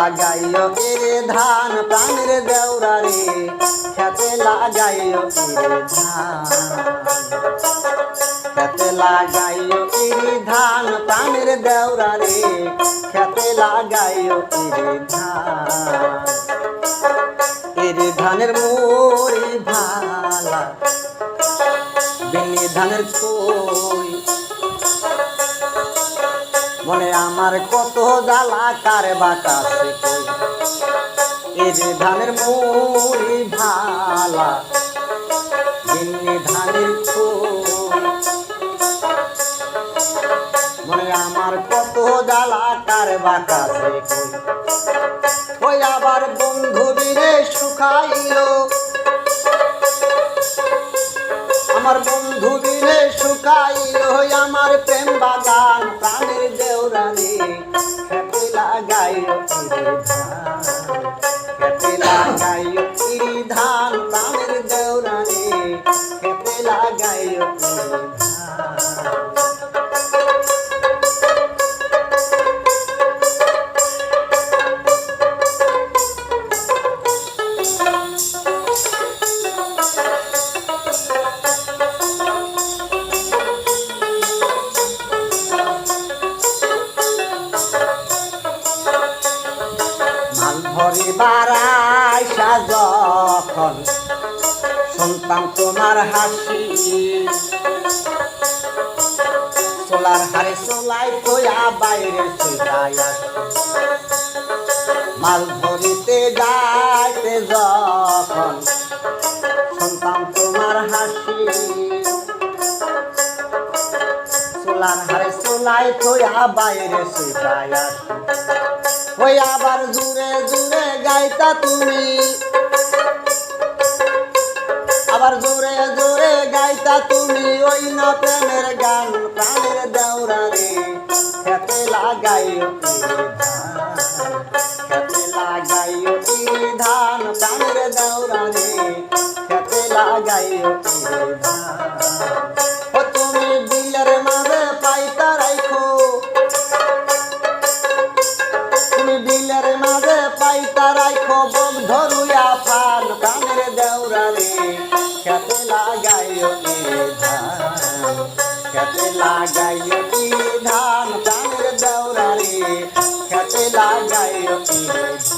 লাগাইও এরে ধান প্রাণের দেওরা রে খেতে লাগাইও এরে ধান খেতে লাগাইও এরে ধান প্রাণের দেওরা রে খেতে লাগাইও এরে ধান এরে ধানের মোরি ভালা বিনি ধানের কই মনে আমার কত জ্বালা কার বাতাসে কই এরে ধানের মোরি ভালা বিনি ধানের কই মনে আমার কত জ্বালা কার বাতাসে কই ওই আবার বন্ধু বীরে শুকাইলো আমার বন্ধু বীরে শুকাইলো আমার প্রেম বাগান প্রাণের দেওরা রে খেতে লাগাইও ইরি ধান খেতে লাগাইও ইরি ধান প্রাণের দেওরা রে খেতে লাগাইও ইরি ধান ঘরে বারাইসা যখন শুনতাম তোমার হাসি সোলার হারে সোলাই তোয়া বাইরে সোলাই মাল ধরিতে যাইতে যখন শুনতাম তোমার হাসি সোলার হারে সোলাই তোয়া বাইরে সোলাই ওই আবার জুড়ে জুড়ে গাইতা তুমি আবার জোরে জোরে গাইতা তুমি ওই না প্রেমের গান প্রাণের দেওরা রে খেতে লাগাইও খেতে লাগাইও ধান প্রাণের দেওরা রে খেতে লাগাইও ধান ও তুমি বিলের মাঝে পাইতা রাইখো দিলের মাঝে পাইতা রাইখো বক ধরুয়া ফান প্রাণের দেওরা রে খেতে লাগাইও ধান খেতে লাগাইও ধান প্রাণের দেওরা রে খেতে লাগাইও ধান